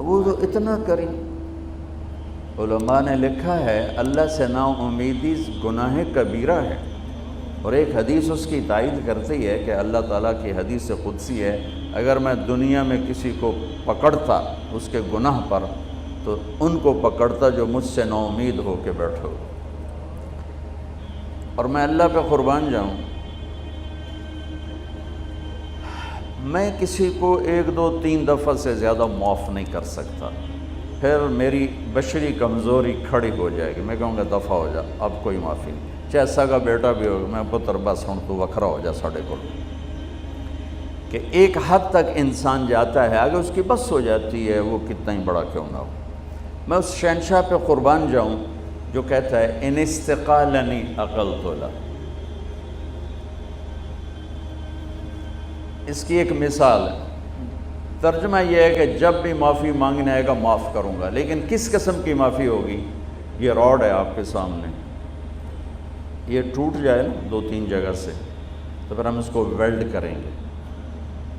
وہ تو اتنا کریں۔ علماء نے لکھا ہے اللہ سے نا امیدی گناہ کبیرہ ہے، اور ایک حدیث اس کی تائید کرتی ہے کہ اللہ تعالیٰ کی حدیث قدسی ہے، اگر میں دنیا میں کسی کو پکڑتا اس کے گناہ پر تو ان کو پکڑتا جو مجھ سے نا امید ہو کے بیٹھو، اور میں اللہ پہ قربان جاؤں، میں کسی کو 1 2 3 دفعہ سے زیادہ معاف نہیں کر سکتا، پھر میری بشری کمزوری کھڑی ہو جائے گی، میں کہوں گا دفع ہو جا، اب کوئی معافی نہیں، چاہے سگا بیٹا بھی ہوگا، میں پتر بس ہوں تو وکھرا ہو جا ساڑھے کو، کہ ایک حد تک انسان جاتا ہے، اگر اس کی بس ہو جاتی ہے وہ کتنا ہی بڑا کیوں نہ ہو۔ میں اس شہنشاہ پہ قربان جاؤں جو کہتا ہے ان استقالنی عقلت له۔ اس کی ایک مثال ہے، ترجمہ یہ ہے کہ جب بھی معافی مانگنے آئے گا معاف کروں گا، لیکن کس قسم کی معافی ہوگی؟ یہ راڈ ہے آپ کے سامنے، یہ ٹوٹ جائے نا 2 3 جگہ سے تو پھر ہم اس کو ویلڈ کریں گے،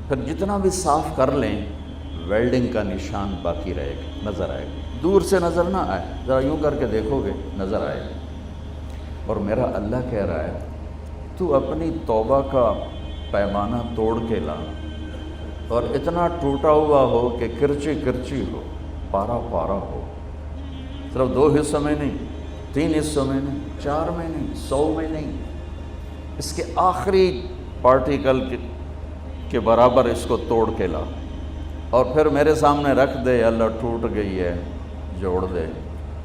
پھر جتنا بھی صاف کر لیں ویلڈنگ کا نشان باقی رہے گا، نظر آئے گا، دور سے نظر نہ آئے، ذرا یوں کر کے دیکھو گے نظر آئے گا۔ اور میرا اللہ کہہ رہا ہے تو اپنی توبہ کا پیمانہ توڑ کے لا، اور اتنا ٹوٹا ہوا ہو کہ کرچی کرچی ہو، پارا پارا ہو، صرف 2 حصوں میں نہیں، 3 حصوں میں نہیں، 4 میں نہیں، 100 میں نہیں، اس کے آخری پارٹیکل کے برابر اس کو توڑ کے لا، اور پھر میرے سامنے رکھ دے، اللہ ٹوٹ گئی ہے جوڑ دے،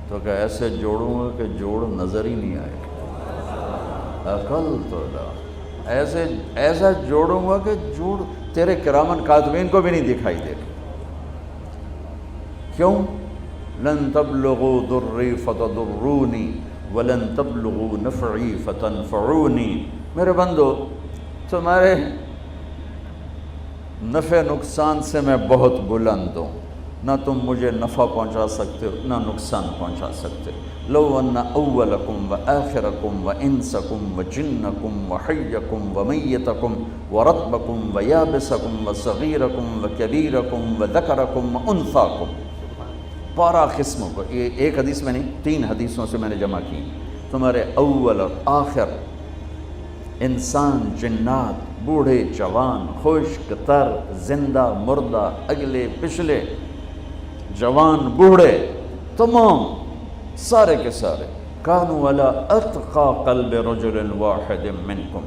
تو کہ ایسے جوڑوں گا کہ جوڑ نظر ہی نہیں آئے گا، عقل تو لا، ایسا جوڑوں گا کہ جوڑ تیرے کرامن کاتبین کو بھی نہیں دکھائی دے گا۔ کیوں؟ لن تبلغوا ضری فتضرونی ولن تبلغوا نفعی فتنفعونی، میرے بندو تمہارے نفع نقصان سے میں بہت بلند ہوں، نہ تم مجھے نفع پہنچا سکتے ہو نہ نقصان پہنچا سکتے۔ لو ان اولکم و آخرکم و انسکم و جنکم و حیکم و میتکم و رطبکم و یابسکم و صغیرکم و کبیرکم و ذکرکم و انثاکم، 12 قسموں کو، یہ ایک حدیث میں نہیں 3 حدیثوں سے میں نے جمع کی، تمہارے اول اور آخر، انسان، جنات، بوڑھے جوان، خشک تر، زندہ مردہ، اگلے پچھلے، جوان بوڑھے، تمام سارے کے سارے، کانوا علی اتقی قلب رجل واحد منکم،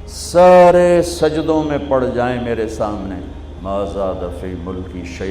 سارے سجدوں میں پڑ جائیں میرے سامنے، ما زاد فی ملکی شیء